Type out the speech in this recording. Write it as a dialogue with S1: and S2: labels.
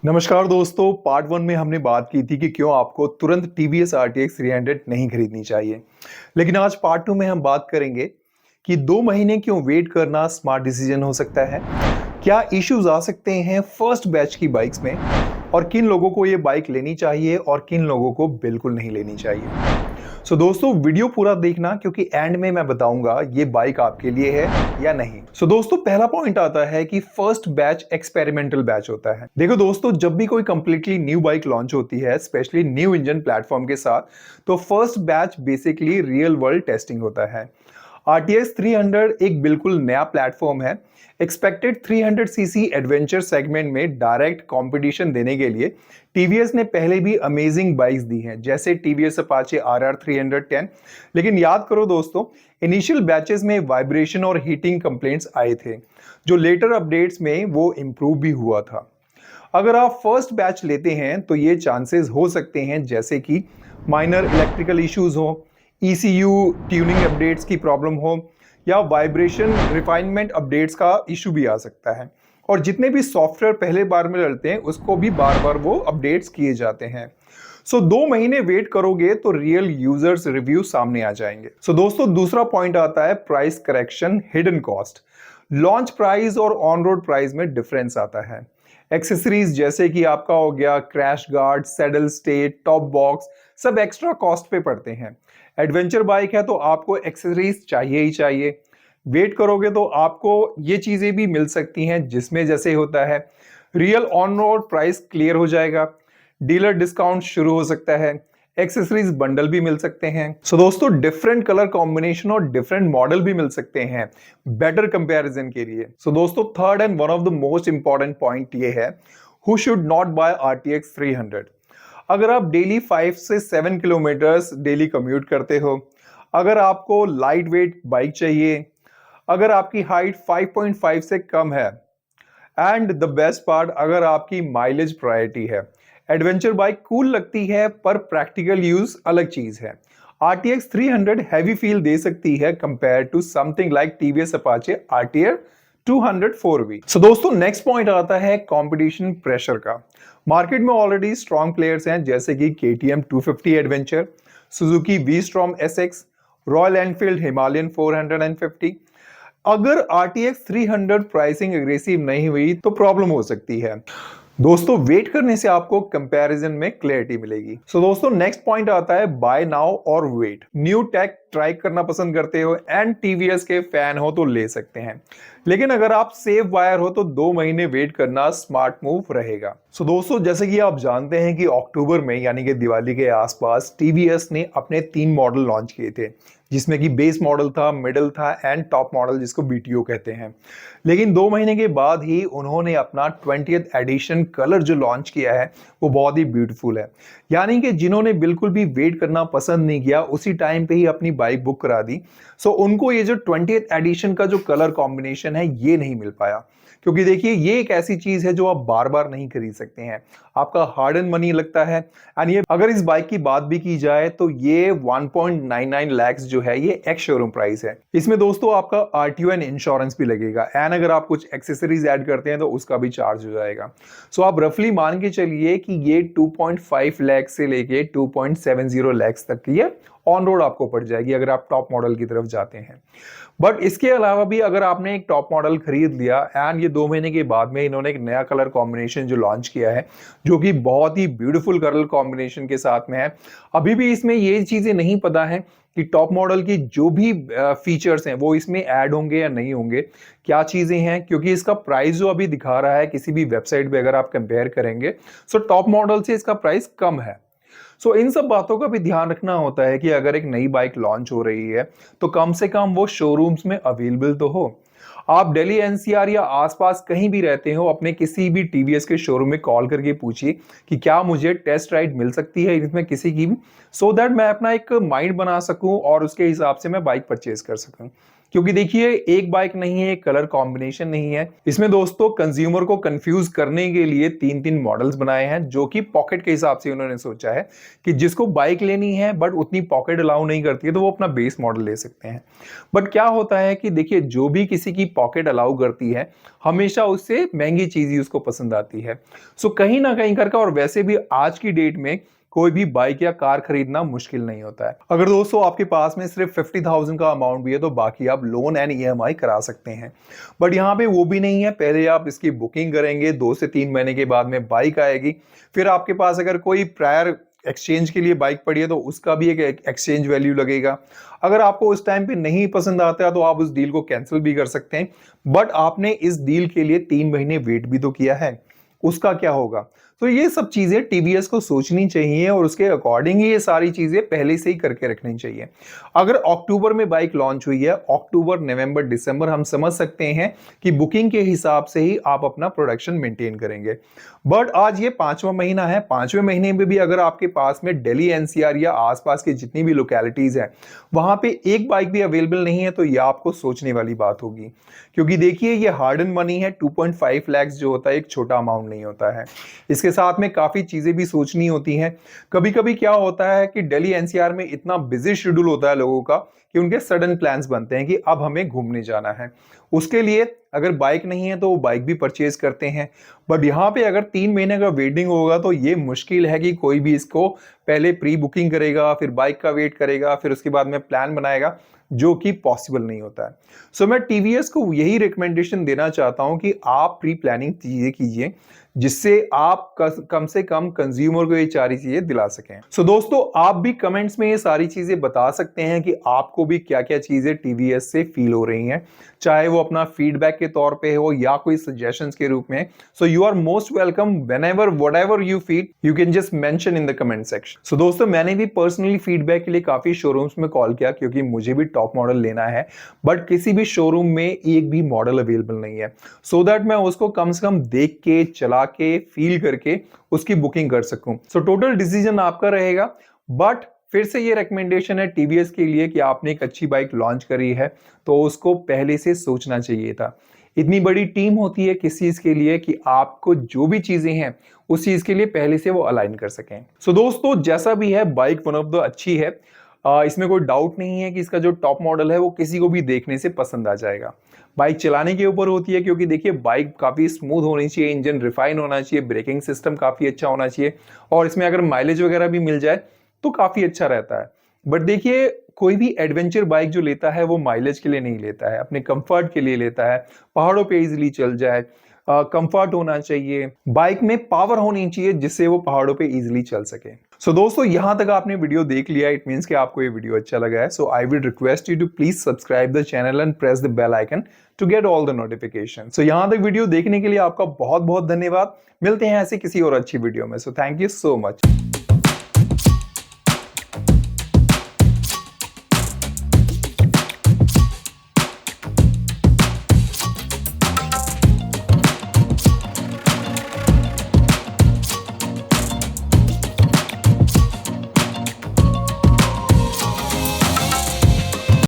S1: नमस्कार दोस्तों, part one में हमने बात की थी कि क्यों आपको तुरंत टीवीएस आरटीएक्स 300 नहीं खरीदनी चाहिए। लेकिन आज पार्ट टू में हम बात करेंगे कि 2 महीने क्यों वेट करना स्मार्ट डिसीजन हो सकता है। क्या इश्यूज आ सकते हैं फर्स्ट बैच की बाइक्स में और किन लोगों को ये बाइक लेनी चाहिए और किन लोगों को बिल्कुल नहीं लेनी चाहिए। दोस्तों वीडियो पूरा देखना क्योंकि एंड में मैं बताऊंगा ये बाइक आपके लिए है या नहीं। दोस्तों पहला पॉइंट आता है कि फर्स्ट बैच एक्सपेरिमेंटल बैच होता है। देखो दोस्तों, जब भी कोई कंप्लीटली न्यू बाइक लॉन्च होती है, स्पेशली न्यू इंजन प्लेटफॉर्म के साथ, तो first batch basically real world testing होता है। आरटीएक्स 300 एक बिल्कुल नया प्लेटफॉर्म है। एक्सपेक्टेड 300 सीसी एडवेंचर सेगमेंट में डायरेक्ट कंपटीशन देने के लिए टीवीएस ने पहले भी अमेजिंग बाइक्स दी हैं, जैसे टीवीएस अपाचे आरआर 310। लेकिन याद करो दोस्तों, इनिशियल बैचेस में वाइब्रेशन और हीटिंग कंप्लेंट्स आए थे, जो लेटर अपडेट्स में वो इम्प्रूव भी हुआ था। अगर आप फर्स्ट बैच लेते हैं तो ये चांसेस हो सकते हैं जैसे कि माइनर इलेक्ट्रिकल इश्यूज हो, ईसीयू ट्यूनिंग अपडेट्स की प्रॉब्लम हो, या वाइब्रेशन रिफाइनमेंट अपडेट्स का इशू भी आ सकता है। और जितने भी सॉफ्टवेयर पहले बार में डलते हैं उसको भी बार बार वो अपडेट्स किए जाते हैं। 2 महीने वेट करोगे तो रियल यूजर्स रिव्यू सामने आ जाएंगे। दोस्तों दूसरा पॉइंट आता है price correction, hidden cost. Launch price और ऑन रोड प्राइस में डिफरेंस आता है। एक्सेसरीज जैसे कि आपका हो गया crash guard, saddle stay, top box, सब एक्स्ट्रा कॉस्ट पे पड़ते हैं। एडवेंचर बाइक है तो आपको एक्सेसरीज चाहिए ही चाहिए। वेट करोगे तो आपको ये चीजें भी मिल सकती हैं, जिसमें जैसे होता है real on road price clear हो जाएगा, डीलर डिस्काउंट शुरू हो सकता है, एक्सेसरीज बंडल भी मिल सकते हैं। दोस्तों डिफरेंट कलर कॉम्बिनेशन और डिफरेंट मॉडल भी मिल सकते हैं बेटर कंपैरिजन के लिए। दोस्तों third and one of the most important point ये है, who should not buy RTX 300। अगर आप डेली 5 से 7 किलोमीटर्स डेली कम्यूट करते हो, अगर आपको लाइट वेट बाइक चाहिए, अगर आपकी हाइट 5.5 से कम है, एंड द बेस्ट पार्ट, अगर आपकी माइलेज प्रायोरिटी है। एडवेंचर बाइक कूल लगती है पर प्रैक्टिकल यूज अलग चीज है। आरटीएक्स 300 हैवी फील दे सकती है compare to something like TVS Apache RTR 200 4V। दोस्तों नेक्स्ट पॉइंट आता है कंपटीशन प्रेशर का। मार्केट में ऑलरेडी स्ट्रॉन्ग प्लेयर्स हैं जैसे कि KTM 250 adventure, Suzuki V Strom SX, Royal Enfield Himalayan 450। अगर आरटीएक्स 300 प्राइसिंग एग्रेसिव नहीं हुई तो प्रॉब्लम हो सकती है। दोस्तों वेट करने से आपको कंपैरिजन में क्लैरिटी मिलेगी। दोस्तों नेक्स्ट पॉइंट आता है बाय नाउ और वेट। न्यू टेक ट्राई करना पसंद करते हो एंड टीवीएस के फैन हो तो ले सकते हैं, लेकिन अगर आप सेफ बायर हो तो 2 महीने वेट करना स्मार्ट मूव रहेगा। दोस्तों जैसे कि आप जानते हैं कि अक्टूबर में यानी कि दिवाली के आसपास टीवीएस ने अपने 3 मॉडल लॉन्च किए थे, जिसमें कि बेस मॉडल था, मिडिल था एंड टॉप मॉडल जिसको बीटीओ कहते हैं। लेकिन 2 महीने के बाद ही उन्होंने अपना 20th एडिशन कलर जो लॉन्च किया है वो बहुत ही ब्यूटीफुल है। यानी कि जिन्होंने बिल्कुल भी वेट करना पसंद नहीं किया, उसी टाइम पे ही अपनी बाइक बुक करा दी, उनको ये जो 20th एडिशन का जो कलर कॉम्बिनेशन है ये नहीं मिल पाया। क्योंकि देखिए ये एक ऐसी चीज है जो आप बार बार नहीं खरीद सकते हैं, आपका हार्ड एंड मनी लगता है। एंड ये अगर इस बाइक की बात भी की जाए तो ये 1.99 लाख जो है ये एक्स शोरूम प्राइस है। इसमें दोस्तों आपका आरटीओ एंड इंश्योरेंस भी लगेगा, एंड अगर आप कुछ एक्सेसरीज ऐड करते हैं तो उसका भी चार्ज हो जाएगा। आप रफली मान के चलिए कि ये 2.5 लाख से लेके 2.70 लाख तक की ये ऑन रोड आपको पड़ जाएगी अगर आप टॉप मॉडल की तरफ जाते हैं। बट इसके अलावा भी अगर आपने एक टॉप मॉडल खरीद लिया एंड ये 2 महीने के बाद में इन्होंने एक नया कलर कॉम्बिनेशन जो लॉन्च किया है, जो कि बहुत ही ब्यूटीफुल कलर कॉम्बिनेशन के साथ में है, अभी भी इसमें ये चीजें नहीं पता है कि टॉप मॉडल की जो भी फीचर्स हैं वो इसमें ऐड होंगे या नहीं होंगे, क्या चीजें हैं, क्योंकि इसका प्राइस जो अभी दिखा रहा है किसी भी वेबसाइट पे अगर आप कंपेयर करेंगे टॉप मॉडल से इसका प्राइस कम है। इन सब बातों का भी ध्यान रखना होता है कि अगर एक नई बाइक लॉन्च हो रही है तो कम से कम वो शोरूम्स में अवेलेबल तो हो। आप दिल्ली एनसीआर या आसपास कहीं भी रहते हो, अपने किसी भी टीवीएस के शोरूम में कॉल करके पूछिए कि क्या मुझे टेस्ट राइड मिल सकती है इसमें किसी की भी, सो दैट मैं अपना एक माइंड बना सकूं और उसके हिसाब से मैं बाइक परचेज कर सकूं। क्योंकि देखिए एक बाइक नहीं है, एक कलर कॉम्बिनेशन नहीं है। इसमें दोस्तों कंज्यूमर को कंफ्यूज करने के लिए तीन तीन मॉडल्स बनाए हैं, जो कि पॉकेट के हिसाब से उन्होंने सोचा है कि जिसको बाइक लेनी है बट उतनी पॉकेट अलाउ नहीं करती है तो वो अपना बेस मॉडल ले सकते हैं। बट क्या होता है कि देखिए जो भी किसी की पॉकेट अलाउ करती है हमेशा उससे महंगी चीज ही उसको पसंद आती है। सो कहीं ना कहीं करके, और वैसे भी आज की डेट में कोई भी बाइक या कार खरीदना मुश्किल नहीं होता है। अगर दोस्तों आपके पास में सिर्फ 50,000 का अमाउंट भी है तो बाकी आप लोन एंड ईएमआई करा सकते हैं। बट यहाँ पे वो भी नहीं है, पहले आप इसकी बुकिंग करेंगे, 2 से 3 महीने के बाद में बाइक आएगी। फिर आपके पास अगर कोई प्रायर एक्सचेंज के लिए बाइक पड़ी है तो उसका भी एक एक्सचेंज वैल्यू लगेगा। अगर आपको उस टाइम पे नहीं पसंद आता है तो आप उस डील को कैंसिल भी कर सकते हैं। बट आपने इस डील के लिए 3 महीने वेट भी तो किया है, उसका क्या होगा? तो ये सब चीजें टीवीएस को सोचनी चाहिए और उसके अकॉर्डिंग ही ये सारी चीजें पहले से ही करके रखनी चाहिए। अगर अक्टूबर में बाइक लॉन्च हुई है, अक्टूबर नवंबर दिसंबर हम समझ सकते हैं कि बुकिंग के हिसाब से ही आप अपना प्रोडक्शन मेंटेन करेंगे। बट आज ये 5वां महीना है, 5वें महीने में भी अगर आपके पास में दिल्ली एनसीआर या आसपास की जितनी भी लोकेलिटीज है वहां पे एक बाइक भी अवेलेबल नहीं है तो ये आपको सोचने वाली बात होगी। क्योंकि देखिए ये हार्ड एंड मनी है, 2.5 लाख जो होता है एक छोटा अमाउंट नहीं होता है। इसके साथ में काफी चीजें भी सोचनी होती हैं। कभी कभी क्या होता है कि दिल्ली एनसीआर में इतना बिजी शेड्यूल होता है लोगों का कि उनके सडन प्लान्स बनते हैं कि अब हमें घूमने जाना है। उसके लिए अगर बाइक नहीं है तो वो बाइक भी परचेज करते हैं। बट यहाँ पे अगर 3 महीने का वेटिंग होगा तो ये मुश्किल है कि कोई भी इसको पहले प्री बुकिंग करेगा, फिर बाइक का वेट करेगा, फिर उसके बाद में प्लान बनाएगा, जो कि पॉसिबल नहीं होता है। सो मैं टीवीएस को यही रिकमेंडेशन देना चाहता हूं कि आप प्री प्लानिंग चीजें कीजिए, जिससे आप कम से कम कंज्यूमर को ये सारी चीजें दिला सकें। सो दोस्तों आप भी कमेंट्स में ये सारी चीजें बता सकते हैं कि आपको भी क्या क्या चीजें टीवीएस से फील हो रही हैं, चाहे वो अपना फीडबैक के तौर पे हो या कोई सजेशंस के रूप में। So you are most welcome, whenever whatever you feel you can just mention in the comment section. So दोस्तों मैंने भी पर्सनली फीडबैक के लिए काफी शोरूम्स में कॉल किया, क्योंकि मुझे भी टॉप मॉडल लेना है, बट किसी भी शोरूम में एक भी मॉडल अवेलेबल नहीं है, सो दैट मैं उसको कम से कम देख के, चला के, फील करके उसकी बुकिंग कर सकूं। सो टोटल डिसीजन आपका रहेगा। बट फिर से ये रिकमेंडेशन है टीवीएस के लिए कि आपने एक अच्छी बाइक लॉन्च करी है तो उसको पहले से सोचना चाहिए था। इतनी बड़ी टीम होती है किस चीज के लिए कि आपको जो भी चीजें हैं उस चीज के लिए पहले से वो अलाइन कर सकें। सो दोस्तों जैसा भी है बाइक वन ऑफ द अच्छी है, इसमें कोई डाउट नहीं है कि इसका जो टॉप मॉडल है वो किसी को भी देखने से पसंद आ जाएगा। बाइक चलाने के ऊपर होती है, क्योंकि देखिए बाइक काफी स्मूथ होनी चाहिए, इंजन रिफाइन होना चाहिए, ब्रेकिंग सिस्टम काफी अच्छा होना चाहिए, और इसमें अगर माइलेज वगैरह भी मिल जाए तो काफी अच्छा रहता है। बट देखिए कोई भी एडवेंचर बाइक जो लेता है वो माइलेज के लिए नहीं लेता है, अपने कंफर्ट के लिए लेता है। पहाड़ों पे इजीली चल जाए, कंफर्ट होना चाहिए, बाइक में पावर होनी चाहिए जिससे वो पहाड़ों पे इजीली चल सके। सो दोस्तों यहां तक आपने वीडियो देख लिया, इट मींस कि आपको ये वीडियो अच्छा लगा है। So I will request you to please subscribe the channel and press the bell icon to get all the notification. So यहां तक वीडियो देखने के लिए आपका बहुत बहुत धन्यवाद। मिलते हैं ऐसे किसी और अच्छी वीडियो में। So thank you so much.